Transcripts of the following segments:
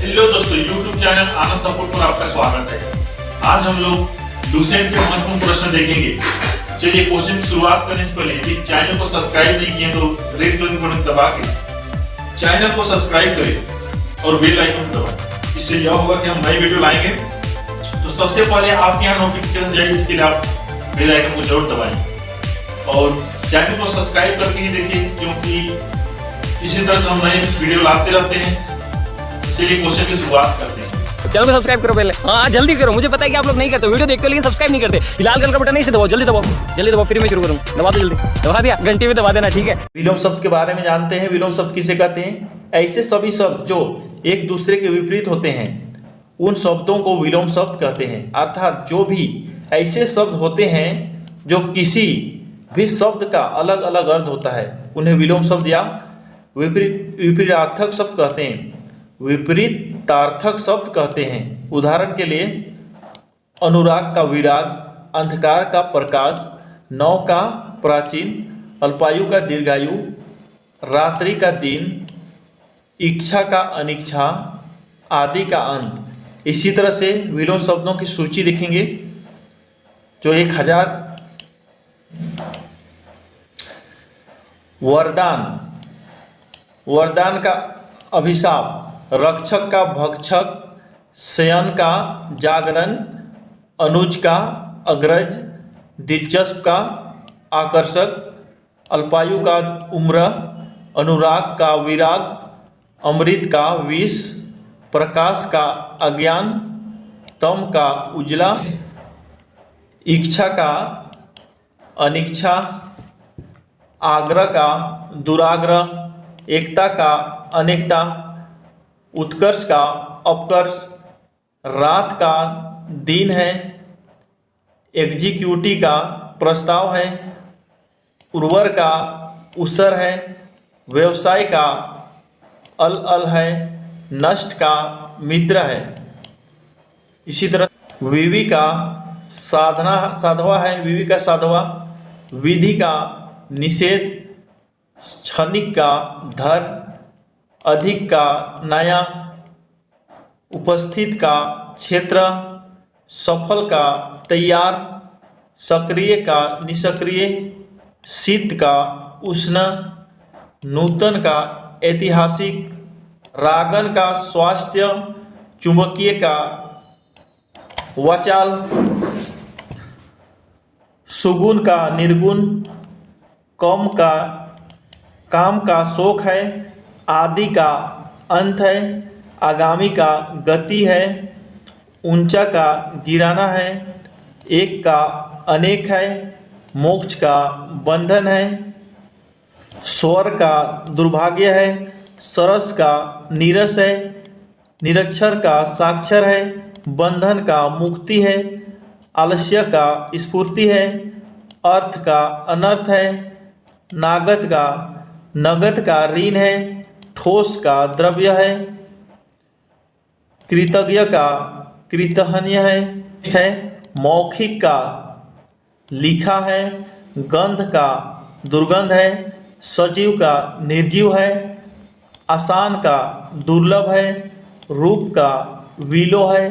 Hello दोस्तों, YouTube channel आनंद support पर आपका स्वागत है। आज हम लोग लुसेंट के महत्वपूर्ण प्रश्न देखेंगे। चलिए क्वेश्चन की शुरुआत करने से पहले यदि चैनल को सब्सक्राइब नहीं किए तो रेड कलर के बटन दबा के चैनल को सब्सक्राइब करें और बेल आइकन दबाएं। इससे यह होगा कि हम नई वीडियो लाएंगे तो सबसे पहले आपके यहाँ नोटिफिकेशन जाएगी। इसके लिए आप बेल आइकन को जरूर दबाएं और चैनल को सब्सक्राइब करके ही देखिए, क्योंकि इसी तरह से हम नए वीडियो लाते रहते हैं। चलिए क्वेश्चन की शुरुआत करते हैं। चैनल को सब्सक्राइब करो पहले। हाँ जल्दी करो, मुझे पता है कि आप लोग नहीं करते, वीडियो देखते हो लेकिन सब्सक्राइब नहीं करते। लाल कलर का बटन नहीं से दबाओ, जल्दी दबाओ, फिर मैं शुरू करूँ। दबा दो, जल्दी दबा दिया, घंटे में दबा देना, ठीक है। विलोम शब्द के बारे में जानते हैं। विलोम शब्द किसे कहते हैं? ऐसे सभी शब्द जो एक दूसरे के विपरीत होते हैं उन शब्दों को विलोम शब्द कहते हैं। अर्थात जो भी ऐसे शब्द होते हैं जो किसी भी शब्द का अलग अलग अर्थ होता है उन्हें विलोम शब्द या विपरीतार्थक शब्द कहते हैं। विपरीतार्थक शब्द कहते हैं। उदाहरण के लिए अनुराग का विराग, अंधकार का प्रकाश, नव का प्राचीन, अल्पायु का दीर्घायु, रात्रि का दिन, इच्छा का अनिच्छा, आदि का अंत। इसी तरह से विलोम शब्दों की सूची देखेंगे जो 1000। वरदान, वरदान का अभिशाप, रक्षक का भक्षक, शयन का जागरण, अनुज का अग्रज, दिलचस्प का आकर्षक, अल्पायु का उम्र, अनुराग का विराग, अमृत का विष, प्रकाश का अज्ञान, तम का उजला, इच्छा का अनिच्छा, आग्रह का दुराग्रह, एकता का अनेकता, उत्कर्ष का अपकर्ष, रात का दिन है, एग्जीक्यूटिव का प्रस्ताव है, उर्वर का उसर है, व्यवसाय का अल है, नष्ट का मित्र है। इसी तरह विवि का साधवा है, विवि का साधवा, विधि का निषेध, क्षणिक का धर, अधिक का नया, उपस्थित का क्षेत्र, सफल का तैयार, सक्रिय का निष्क्रिय, शीत का उष्ण, नूतन का ऐतिहासिक, रागन का स्वास्थ्य, चुंबकीय का वाचाल, सुगुण का निर्गुण, काम का शोक है, आदि का अंत है, आगामी का गति है, ऊंचा का गिराना है, एक का अनेक है, मोक्ष का बंधन है, स्वर का दुर्भाग्य है, सरस का नीरस है, निरक्षर का साक्षर है, बंधन का मुक्ति है, आलस्य का स्फूर्ति है, अर्थ का अनर्थ है, नगद का ऋण है, ठोस का द्रव्य है, कृतज्ञ का कृतहन्य है, मौखिक का लिखा है, गंध का दुर्गंध है, सजीव का निर्जीव है, आसान का दुर्लभ है, रूप का विलो है,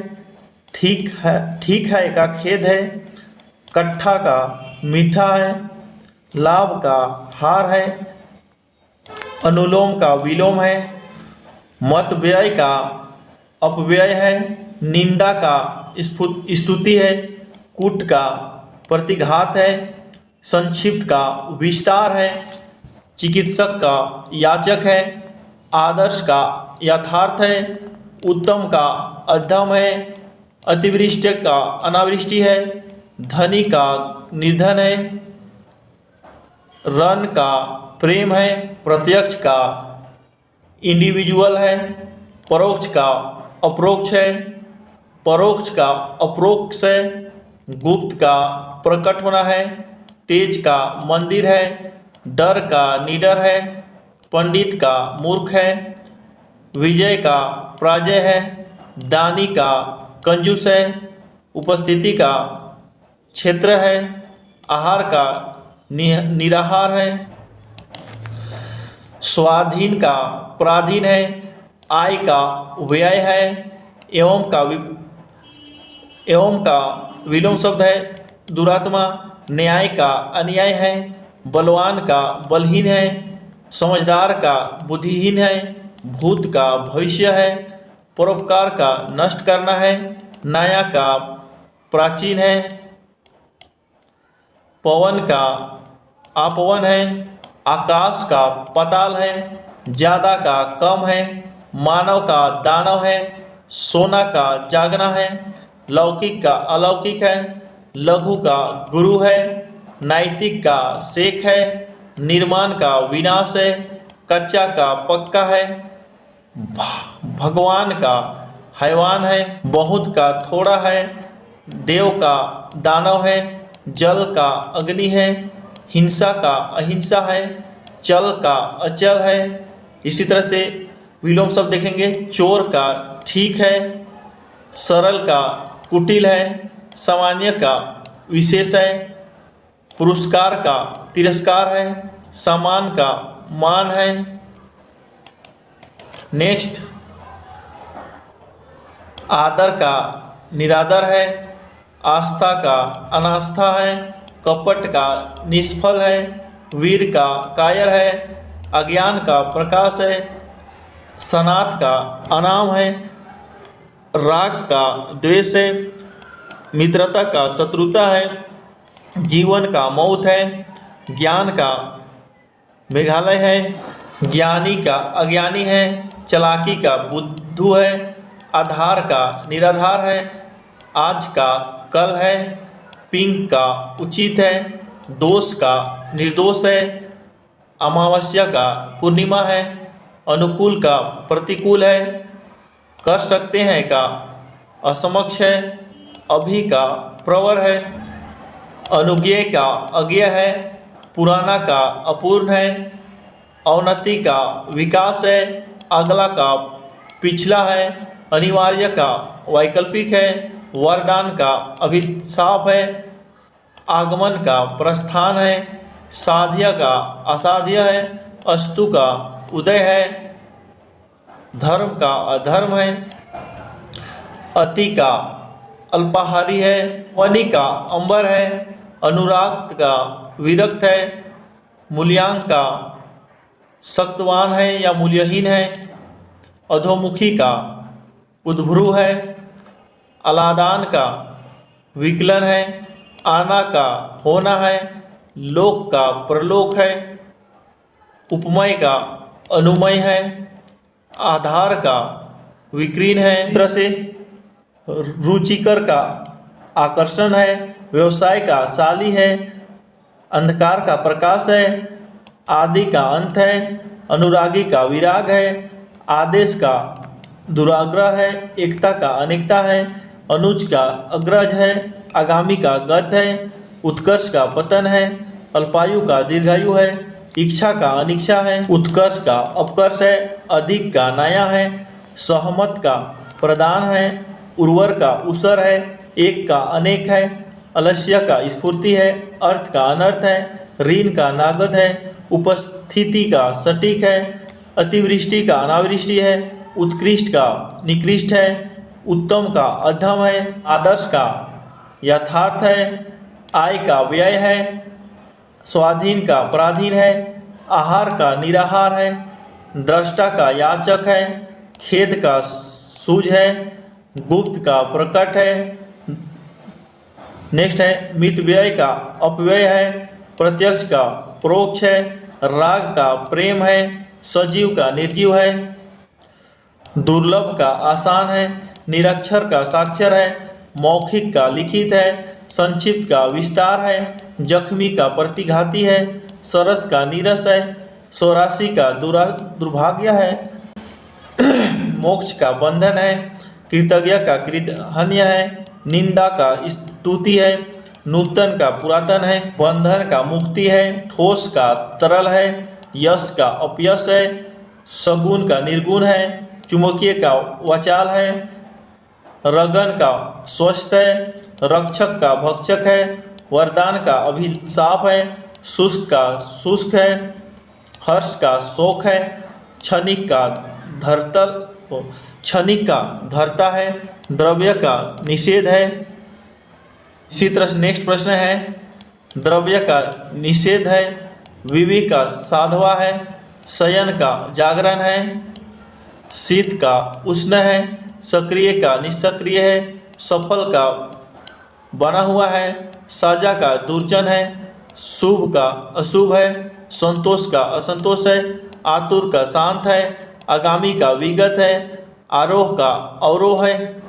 ठीक है का खेद है, कट्ठा का मीठा है, लाभ का हार है, अनुलोम का विलोम है, मत व्यय का अपव्यय है, निंदा का स्तुति है, कूट का प्रतिघात है, संक्षिप्त का विस्तार है, चिकित्सक का याचक है, आदर्श का यथार्थ है, उत्तम का अधम है, अतिवृष्टि का अनावृष्टि है, धनी का निर्धन है, रन का प्रेम है, प्रत्यक्ष का इंडिविजुअल है, परोक्ष का अप्रोक्ष है, परोक्ष का अप्रोक्ष है, गुप्त का प्रकट होना है, तेज का मंदिर है, डर का निडर है, पंडित का मूर्ख है, विजय का पराजय है, दानी का कंजूस है, उपस्थिति का क्षेत्र है, आहार का निराहार है, स्वाधीन का पराधीन है, आय का व्यय है, एवं का विलोम शब्द है, दुरात्मा। न्याय का अन्याय है, बलवान का बलहीन है, समझदार का बुद्धिहीन है, भूत का भविष्य है, परोपकार का नष्ट करना है, नया का प्राचीन है, पवन का अपवन है, आकाश का पाताल है, ज्यादा का कम है, मानव का दानव है, सोना का जागना है, लौकिक का अलौकिक है, लघु का गुरु है, नैतिक का शेख है, निर्माण का विनाश है, कच्चा का पक्का है, भगवान का हैवान है, बहुत का थोड़ा है, देव का दानव है, जल का अग्नि है, हिंसा का अहिंसा है, चल का अचल है। इसी तरह से विलोम शब्द देखेंगे, चोर का ठीक है, सरल का कुटिल है, सामान्य का विशेष है, पुरस्कार का तिरस्कार है, सम्मान का मान है। नेक्स्ट, आदर का निरादर है, आस्था का अनास्था है, कपट का निष्फल है, वीर का कायर है, अज्ञान का प्रकाश है, सनात का अनाम है, राग का द्वेष है, मित्रता का शत्रुता है, जीवन का मौत है, ज्ञान का मेघालय है, ज्ञानी का अज्ञानी है, चालाकी का बुद्धू है, आधार का निराधार है, आज का कल है, पिंक का उचित है, दोष का निर्दोष है, अमावस्या का पूर्णिमा है, अनुकूल का प्रतिकूल है, कर सकते हैं का असमक्ष है, अभी का प्रवर है, अनुज्ञेय का अज्ञेय है, पुराना का अपूर्ण है, अवनति का विकास है, अगला का पिछला है, अनिवार्य का वैकल्पिक है, वरदान का अभिशाप है, आगमन का प्रस्थान है, साध्य का असाध्य है, अस्तु का उदय है, धर्म का अधर्म है, अति का अल्पाहारी है, वनि का अंबर है, अनुराग का विरक्त है, मूल्यांक का शक्तवान है या मूल्यहीन है, अधोमुखी का उद्भ्रू है, अलादान का विकलन है, आना का होना है, लोक का प्रलोक है, उपमय का अनुमय है, आधार का विकीर्ण है। इस तरह से रुचिकर का आकर्षण है, व्यवसाय का शाली है, अंधकार का प्रकाश है, आदि का अंत है, अनुरागी का विराग है, आदेश का दुराग्रह है, एकता का अनेकता है, अनुज का अग्रज है, आगामी का गत है, उत्कर्ष का पतन है, अल्पायु का दीर्घायु है, इच्छा का अनिच्छा है, उत्कर्ष का अपकर्ष है, अधिक का नया है, सहमत का प्रदान है, उर्वर का उसर है, एक का अनेक है, अलस्य का स्फूर्ति है, अर्थ का अनर्थ है, ऋण का नागत है, उपस्थिति का सटीक है, अतिवृष्टि का अनावृष्टि है, उत्कृष्ट का निकृष्ट है, उत्तम का अधम है, आदर्श का यथार्थ है, आय का व्यय है, स्वाधीन का पराधीन है, आहार का निराहार है, दृष्टा का याचक है, खेद का सूझ है, गुप्त का प्रकट है। नेक्स्ट है, मित व्यय का अपव्यय है, प्रत्यक्ष का परोक्ष है, राग का प्रेम है, सजीव का निर्जीव है, दुर्लभ का आसान है, निरक्षर का साक्षर है, मौखिक का लिखित है, संक्षिप्त का विस्तार है, जख्मी का प्रतिघाती है, सरस का नीरस है, सौरासी का दुर्भाग्य है, मोक्ष का बंधन है, कृतज्ञ का कृतहन्य है, निंदा का स्तुति है, नूतन का पुरातन है, बंधन का मुक्ति है, ठोस का तरल है, यश का अपयश है, सगुण का निर्गुण है, चुंबकीय का वाचाल है, रगन का स्वस्थ है, रक्षक का भक्षक है, वरदान का अभिशाप है, शुष्क का शुष्क है, हर्ष का शोक है, क्षणिक का धरतल क्षणिक का धरता है, द्रव्य का निषेध है। इसी तरह से नेक्स्ट प्रश्न है, द्रव्य का निषेध है, विवेक का साधवा है, शयन का जागरण है, शीत का उष्ण है, सक्रिय का निष्क्रिय है, सफल का बना हुआ है, साजा का दुर्जन है, शुभ का अशुभ है, संतोष का असंतोष है, आतुर का शांत है, आगामी का विगत है, आरोह का अवरोह है,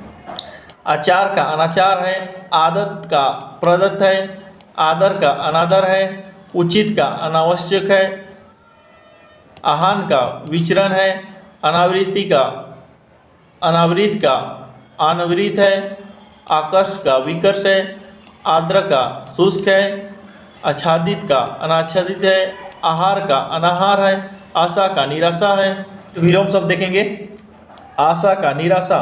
आचार का अनाचार है, आदत का प्रदत्त है, आदर का अनादर है, उचित का अनावश्यक है, आहान का विचरण है, अनावृत्ति का अनावृत का अनावृत है, आकर्ष का विकर्ष है, आर्द्र का शुष्क है, आच्छादित का अनाच्छादित है, आहार का अनाहार है, आशा का निराशा है। तो विलोम शब्द देखेंगे। आशा का निराशा,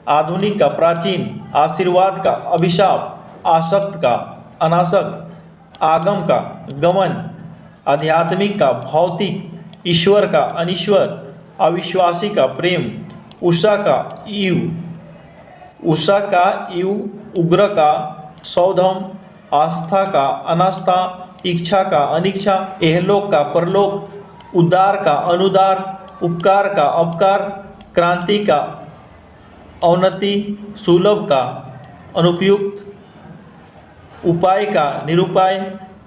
आधुनिक का प्राचीन, आशीर्वाद का अभिशाप, आसक्त का अनासक्त, आगम का गमन, आध्यात्मिक का भौतिक, ईश्वर का अनीश्वर, अविश्वासी का प्रेम, उषा का ईव, उग्र का सौधम, आस्था का अनास्था, इच्छा का अनिच्छा, एहलोक का परलोक, उदार का अनुदार, उपकार का अपकार, क्रांति का अवनति, सुलभ का अनुपयुक्त, उपाय का निरुपाय,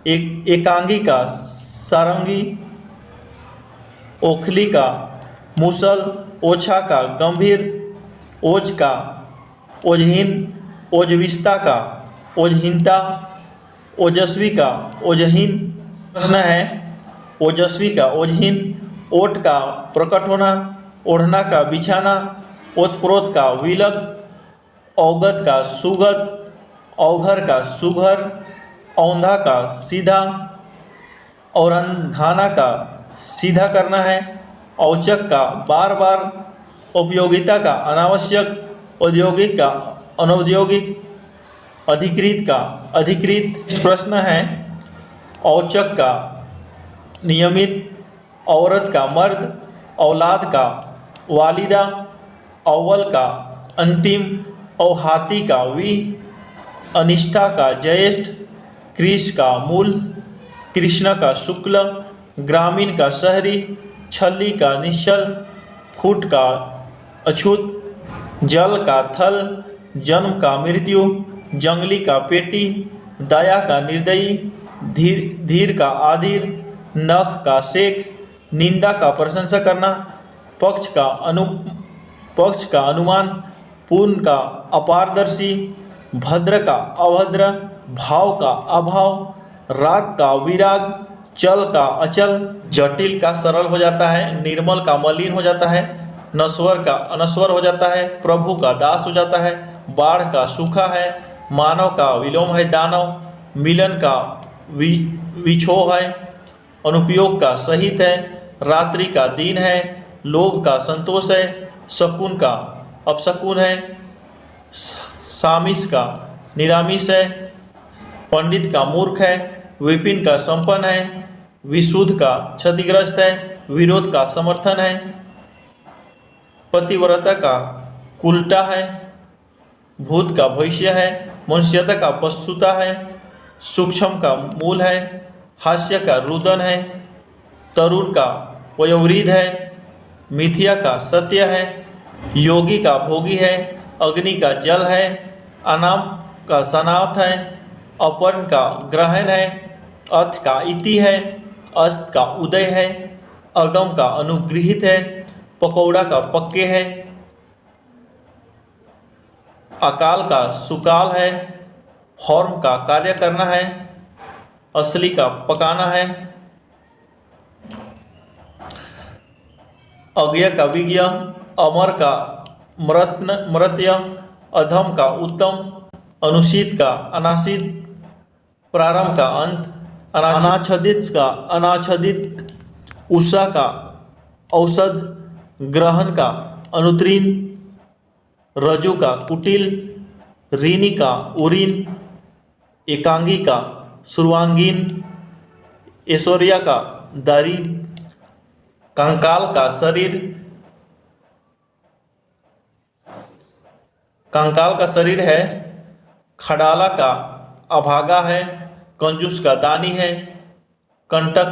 एकांगी का सारंगी, ओखली का मूसल, ओछा का गंभीर, ओज का ओजहीन, ओजविस्ता का ओजहीनता, ओजस्वी का ओजहीन। प्रश्न है, ओजस्वी का ओजहीन, ओट का प्रकट होना, ओढ़ना का बिछाना, ओतप्रोत का विलग, अवगत का सुगत, अवघर का सुघर, औंधा का सीधा, औरंधाना का सीधा करना है, औचक का बार बार, उपयोगिता का अनावश्यक, औद्योगिक का अनौद्योगिक, अधिकृत का अधिकृत। प्रश्न है, औचक का नियमित, औरत का मर्द, औलाद का वालिदा, अव्वल का अंतिम, औहाती का वी, अनिष्ठा का ज्येष्ठ, कृष का मूल, कृष्ण का शुक्ल, ग्रामीण का शहरी, छली का निश्चल, फूट का अछूत, जल का थल, जन्म का मृत्यु, जंगली का पेटी, दया का निर्दयी, धीर का आधीर, नख का शेख, निंदा का प्रशंसा करना, पक्ष का अनुमान, पूर्ण का अपारदर्शी, भद्र का अभद्र, भाव का अभाव, राग का विराग, चल का अचल, जटिल का सरल हो जाता है, निर्मल का मलिन हो जाता है, नश्वर का अनश्वर हो जाता है, प्रभु का दास हो जाता है, बाढ़ का सूखा है, मानव का विलोम है दानव, मिलन का विछोह है, अनुपयोग का सहित है, रात्रि का दिन है, लोभ का संतोष है, शकुन का अपशकुन है, सामिस का निरामिष है, पंडित का मूर्ख है, विपिन का संपन्न है, विशुद्ध का क्षतिग्रस्त है, विरोध का समर्थन है, पतिव्रता का उल्टा है, भूत का भविष्य है, मनुष्यता का पशुता है, सूक्ष्म का मूल है, हास्य का रुदन है, तरुण का वयोवृद्ध है, मिथ्या का सत्य है, योगी का भोगी है, अग्नि का जल है, अनाम का सनाथ है, अपर्ण का ग्रहण है, अथ का इति है, अस्त का उदय है, अगम का अनुगृहित है, पकौड़ा का पक्के है, अकाल का सुकाल है, फॉर्म का कार्य करना है, असली का पकाना है, अज्ञ का विज्ञ, अमर का मृत्य, अधम का उत्तम, अनुचित का अनाचित, प्रारंभ का अंत, अनाच्छादित का अनाच्छादित, उषा का औषध, ग्रहण का अनुत्तीर्ण, रजु का कुटिल, ऋणी का उरीन, एकांगी का सर्वांगीण, ऐश्वर्या का दारी, कंकाल का शरीर, कंकाल का शरीर है, खडाला का अभागा है, कंजूस का दानी है, कंटक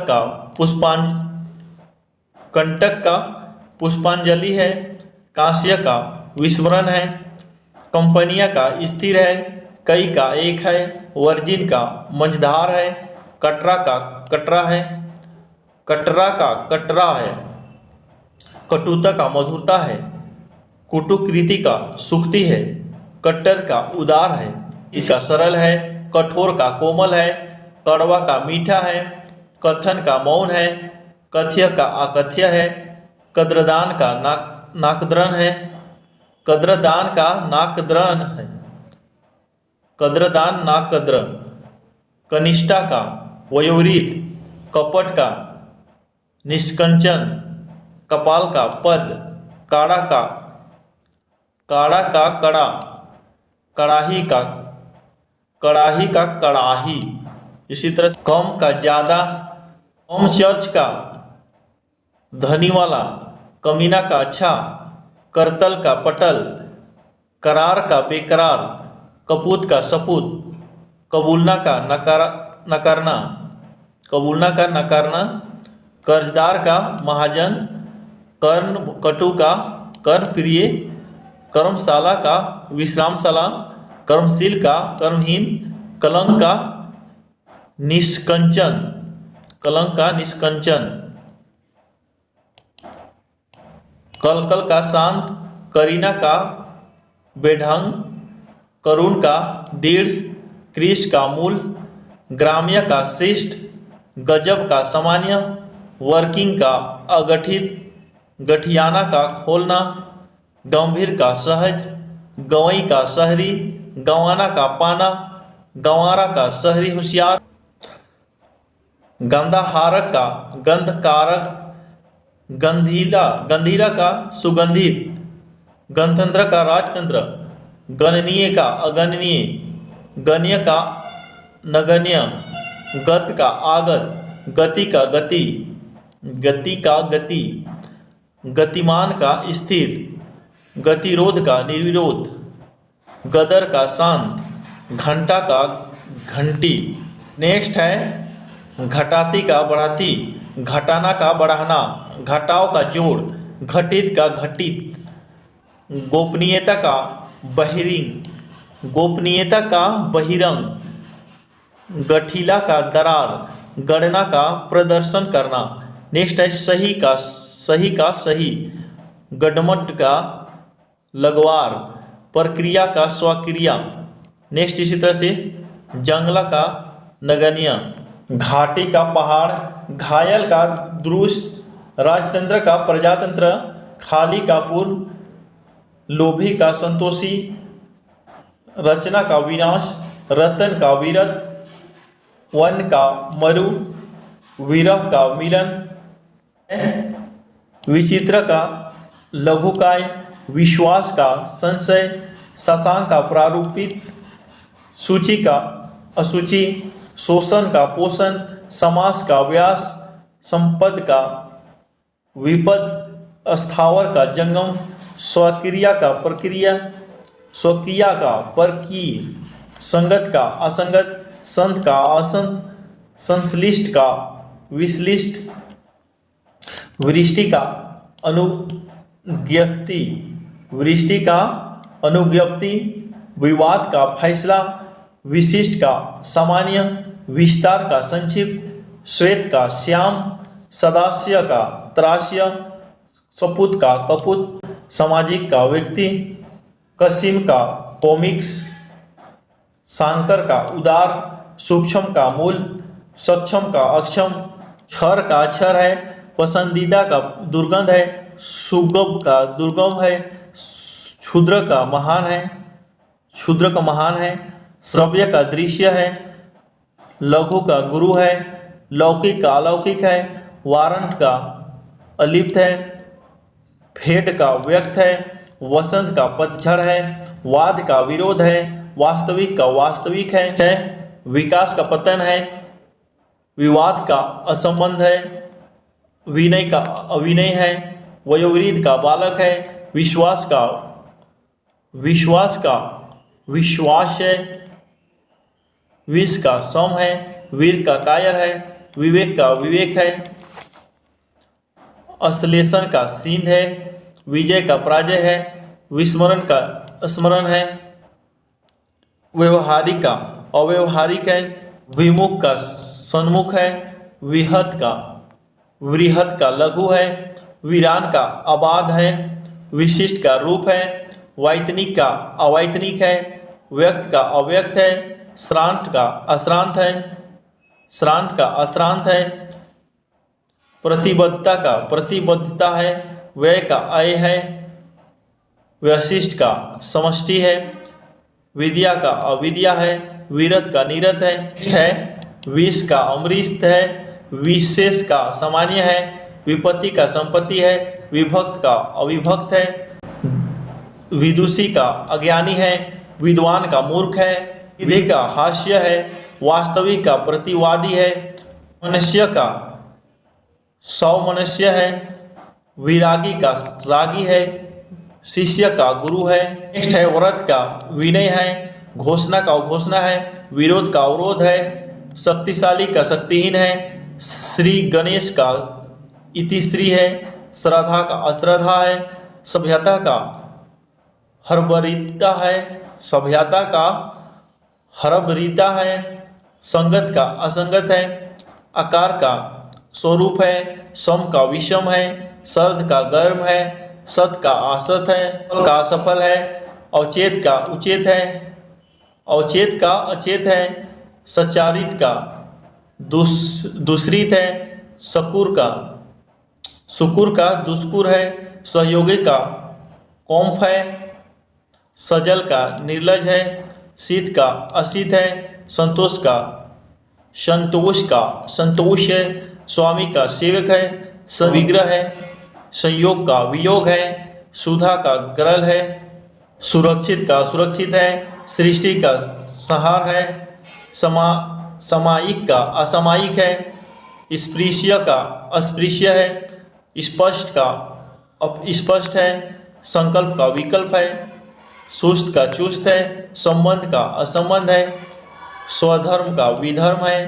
का पुष्पांजलि है, कांस्य का विस्मरण है, कंपनिया का स्थिर है, कई का एक है, वर्जिन का मंझधार है, कटरा का कटरा है, कटरा का कटरा है, कटुता का मधुरता है, कुटुकृति का सुक्ति है, कट्टर का उदार है, इसका सरल है, कठोर का कोमल है, कड़वा का मीठा है, कथन का मौन है, कथ्य का अकथ्य है, कद्रदान का नाकद्रन है, कद्रदान का नाकद्रन है, कद्रदान नाकद्र, कनिष्ठा का वयोवृत, कपट का निष्कंचन, कपाल का पद, काड़ा का कड़ा, कड़ाही का कड़ाही। इसी तरह कम का ज़्यादा, कम चर्च का धनी वाला, कमीना का अच्छा, करतल का पटल, करार का बेकरार, कपूत का सपूत, कबूलना का नकारना, कर्जदार का महाजन, कर्ण कटु का कर्ण प्रिय, कर्मशाला का विश्रामशाला, कर्मशील का कर्महीन, कलंक का निष्कंचन, कलकल का शांत, करीना का बेढंग, करुण का दृढ़, कृष का मूल, ग्राम्य का श्रेष्ठ, गजब का सामान्य, वर्किंग का अगठित, गठियाना का खोलना, गंभीर का सहज, गवई का शहरी, गंवाना का पाना, गंवारा का शहरी होशियार, गंधाहारक का गंधकारक, गंधीरा का सुगंधित, गणतंत्र का राजतंत्र, गणनीय का अगणनीय, गण्य का नगण्य, गत का आगत, गति का गति, गतिमान का स्थिर, गतिरोध का निर्विरोध, गदर का शांत, घंटा का घंटी। नेक्स्ट है घटाती का बढ़ाती, घटाना का बढ़ाना, घटाओ का जोड़, घटित का घटित, गोपनीयता का बहिरंग, गठीला का दरार, गणना का प्रदर्शन करना। नेक्स्ट है सही का सही, गडमट का लगवार, प्रक्रिया का स्वक्रिया। नेक्स्ट इसी तरह से जंगला का नगण्य, घाटी का पहाड़, घायल का दुरुस्त, राजतंत्र का प्रजातंत्र, खाली का पूर्ण, लोभी का संतोषी, रचना का विनाश, रतन का वीरत, वन का मरु, विरह का मिलन, विचित्र का लघुकाय, विश्वास का संशय, शशांक का प्रारूपित, सूची का असूची, शोषण का पोषण, समास का व्यास, संपद का विपद, स्थावर का जंगम, स्वक्रिया का प्रक्रिया, स्वकीया का परकीय, संगत का असंगत, संत का असंत, संश्लिष्ट का विश्लिष्ट, वृष्टि का अनुज्ञप्ति, विवाद का फैसला, विशिष्ट का सामान्य, विस्तार का संक्षिप्त, श्वेत का श्याम, सदास्य का त्रास्य, सपूत का कपूत, सामाजिक का व्यक्ति, कसिम का कॉमिक्स, सांकर का उदार, सूक्ष्म का मूल, सक्षम का अक्षम, क्षर का अक्षर है, पसंदीदा का दुर्गंध है, सुगम का दुर्गम है, क्षुद्र का महान है, श्रव्य का दृश्य है, लघु का गुरु है, लौकिक का अलौकिक है, वारंट का अलिप्त है, फेड का व्यक्त है, वसंत का पतझड़ है, वाद का विरोध है, वास्तविक का वास्तविक है, विकास का पतन है, विवाद का असंबंध है, विनय का अविनय है, वयोवृद्ध का बालक है, विश्वास का विश्वास का विश्वास है, विष का सम है, वीर का कायर है, विवेक का विवेक है, अश्लेषण का सींध है, विजय का पराजय है, विस्मरण का स्मरण है, व्यवहारिक का अव्यवहारिक है, विमुख का सन्मुख है, विहत का लघु है, वीरान का अबाध है, विशिष्ट का रूप है, वैतनिक का अवैतनिक है, व्यक्त का अव्यक्त है, श्रांत का अश्रांत है, श्रांत का अश्रांत है, प्रतिबद्धता का प्रतिबद्धता है, व्यय का अय है, व्यशिष्ट का समष्टि है, विद्या का अविद्या है, वीरत का नीरत है, विष का अमृत है, विशेष का सामान्य है, विपत्ति का संपत्ति है, विभक्त का अविभक्त है, विदुषी का अज्ञानी है, विद्वान का मूर्ख है, विधि का हास्य है, वास्तविक का प्रतिवादी है, मनुष्य का सौमनस्य है, विरागी का रागी है, शिष्य का गुरु है। नेक्स्ट है व्रत का विनय है, घोषणा का घोषणा है, विरोध का अवरोध है, शक्तिशाली का शक्तिहीन है, श्री गणेश का इतिश्री है, श्रद्धा का अश्रद्धा है, सभ्यता का हरबरीता है, सभ्यता का हरबरीता है, संगत का असंगत है, आकार का स्वरूप है, सम का विषम है, सर्द का गर्म है, सत का असत है, सफल का असफल है, अवचेत का उचेत है, अवचेत का अचेत है, सचारित का दूसरित है, सुकुर का दुष्कुर है, सहयोगी का कौम्फ है, सजल का निर्लज है, शीत का असित है, संतोष का संतोष है, स्वामी का सेवक है, सविग्रह है, संयोग का वियोग है, सुधा का ग्रल है, सुरक्षित का सुरक्षित है, सृष्टि का संहार है, समायिक का असामायिक है, स्पृश्य का अस्पृश्य है, स्पष्ट का अस्पष्ट है, संकल्प का विकल्प है, सुस्त का चुस्त है, संबंध का असंबंध है, स्वधर्म का विधर्म है,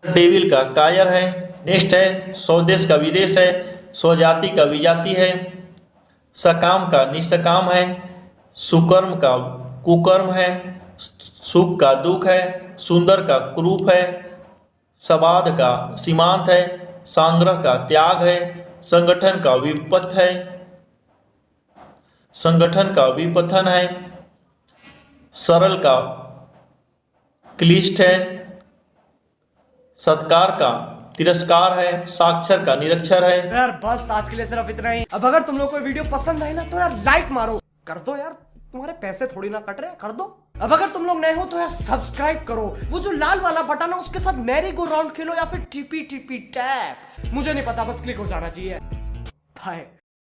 डेविल का कायर है। नेक्स्ट है स्वदेश का विदेश है, स्वजाति का विजाति है, सकाम का निष्काम है, सुकर्म का कुकर्म है, सुख का दुख है, सुंदर का कुरूप है, सबाध का सीमांत है, सांग्रह का त्याग है, संगठन का विपथ है, संगठन का विपथन है, सरल का क्लिष्ट है, सत्कार का तिरस्कार है, साक्षर का निरक्षर है। यार बस आज के लिए सिर्फ इतना ही। अब अगर तुम लोग को वीडियो पसंद आई ना तो यार लाइक मारो, कर दो यार, तुम्हारे पैसे थोड़ी ना कट रहे, कर दो। अब अगर तुम लोग नए हो तो यार सब्सक्राइब करो, वो जो लाल वाला बटन है उसके साथ मैरी गो राउंड खेलो या फिर टीपी टैप, मुझे नहीं पता, बस क्लिक हो जाना चाहिए। बाय।